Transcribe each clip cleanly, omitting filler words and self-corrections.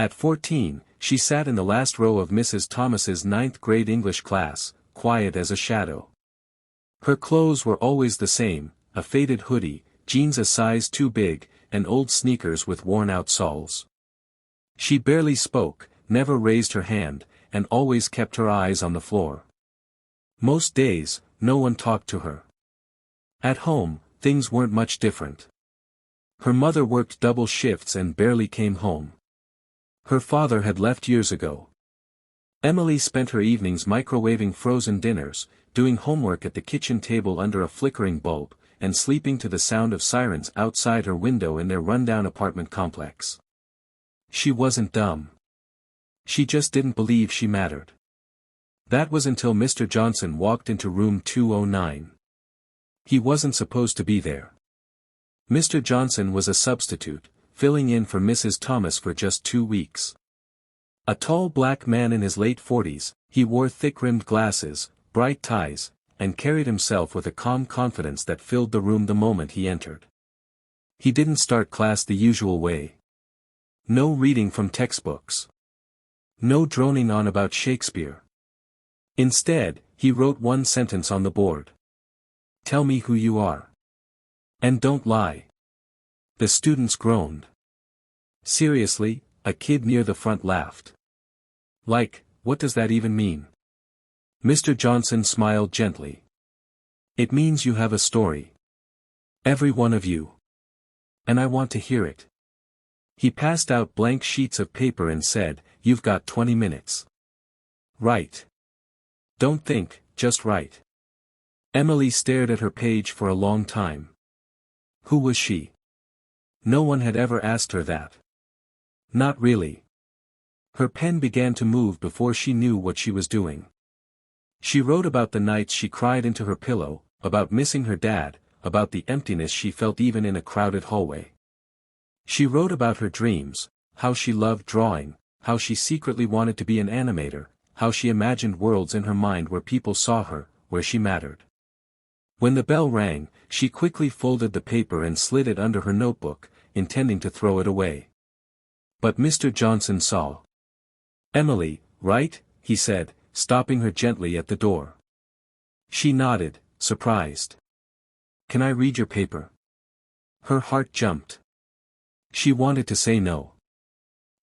At 14, she sat in the last row of Mrs. Thomas's ninth-grade English class, quiet as a shadow. Her clothes were always the same, a faded hoodie, jeans a size too big, and old sneakers with worn-out soles. She barely spoke, never raised her hand, and always kept her eyes on the floor. Most days, no one talked to her. At home, things weren't much different. Her mother worked double shifts and barely came home. Her father had left years ago. Emily spent her evenings microwaving frozen dinners, doing homework at the kitchen table under a flickering bulb, and sleeping to the sound of sirens outside her window in their rundown apartment complex. She wasn't dumb. She just didn't believe she mattered. That was until Mr. Johnson walked into room 209. He wasn't supposed to be there. Mr. Johnson was a substitute, filling in for Mrs. Thomas for just 2 weeks. A tall black man in his late 40s, he wore thick-rimmed glasses, bright ties, and carried himself with a calm confidence that filled the room the moment he entered. He didn't start class the usual way. No reading from textbooks. No droning on about Shakespeare. Instead, he wrote one sentence on the board. "Tell me who you are. And don't lie." The students groaned. "Seriously?" A kid near the front laughed. "Like, what does that even mean?" Mr. Johnson smiled gently. "It means you have a story. Every one of you. And I want to hear it." He passed out blank sheets of paper and said, "You've got 20 minutes. Write. Don't think, just write." Emily stared at her page for a long time. Who was she? No one had ever asked her that. Not really. Her pen began to move before she knew what she was doing. She wrote about the nights she cried into her pillow, about missing her dad, about the emptiness she felt even in a crowded hallway. She wrote about her dreams, how she loved drawing, how she secretly wanted to be an animator, how she imagined worlds in her mind where people saw her, where she mattered. When the bell rang, she quickly folded the paper and slid it under her notebook, intending to throw it away. But Mr. Johnson saw. "Emily, right?" he said, stopping her gently at the door. She nodded, surprised. "Can I read your paper?" Her heart jumped. She wanted to say no.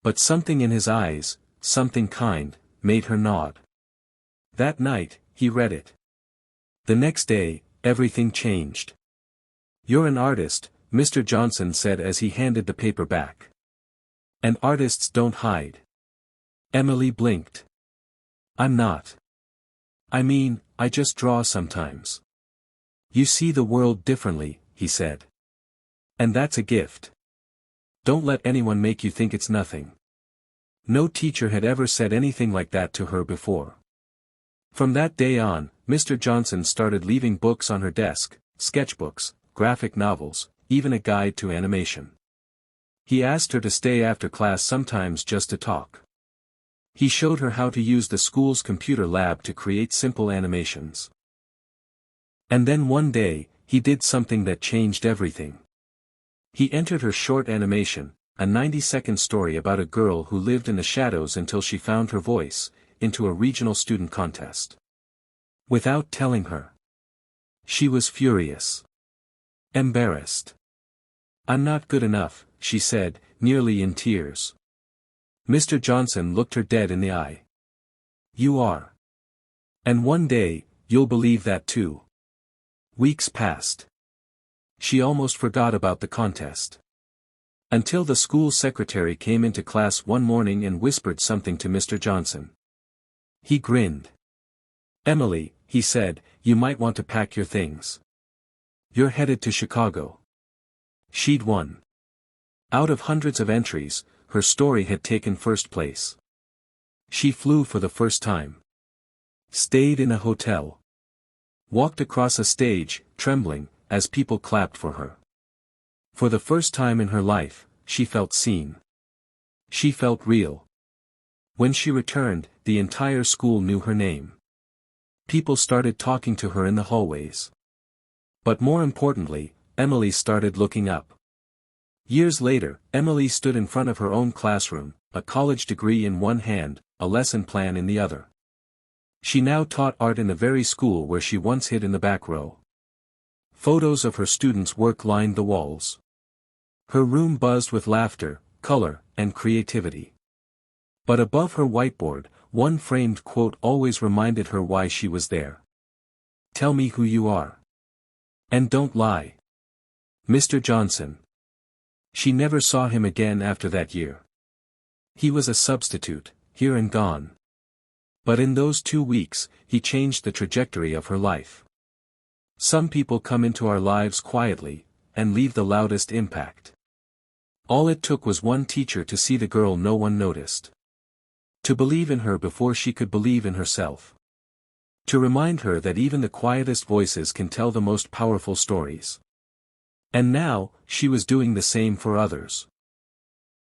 But something in his eyes, something kind, made her nod. That night, he read it. The next day, everything changed. "You're an artist," Mr. Johnson said as he handed the paper back. "And artists don't hide." Emily blinked. "I'm not. I mean, I just draw sometimes." "You see the world differently," he said. "And that's a gift. Don't let anyone make you think it's nothing." No teacher had ever said anything like that to her before. From that day on, Mr. Johnson started leaving books on her desk, sketchbooks, graphic novels, even a guide to animation. He asked her to stay after class sometimes just to talk. He showed her how to use the school's computer lab to create simple animations. And then one day, he did something that changed everything. He entered her short animation, a 90-second story about a girl who lived in the shadows until she found her voice, into a regional student contest. Without telling her. She was furious. Embarrassed. "I'm not good enough," she said, nearly in tears. Mr. Johnson looked her dead in the eye. "You are. And one day, you'll believe that too." Weeks passed. She almost forgot about the contest. Until the school secretary came into class one morning and whispered something to Mr. Johnson. He grinned. "Emily," he said, "you might want to pack your things. You're headed to Chicago." She'd won. Out of hundreds of entries, her story had taken first place. She flew for the first time. Stayed in a hotel. Walked across a stage, trembling, as people clapped for her. For the first time in her life, she felt seen. She felt real. When she returned, the entire school knew her name. People started talking to her in the hallways. But more importantly, Emily started looking up. Years later, Emily stood in front of her own classroom, a college degree in one hand, a lesson plan in the other. She now taught art in the very school where she once hid in the back row. Photos of her students' work lined the walls. Her room buzzed with laughter, color, and creativity. But above her whiteboard, one framed quote always reminded her why she was there. "Tell me who you are. And don't lie. Mr. Johnson." She never saw him again after that year. He was a substitute, here and gone. But in those 2 weeks, he changed the trajectory of her life. Some people come into our lives quietly, and leave the loudest impact. All it took was one teacher to see the girl no one noticed. To believe in her before she could believe in herself. To remind her that even the quietest voices can tell the most powerful stories. And now, she was doing the same for others.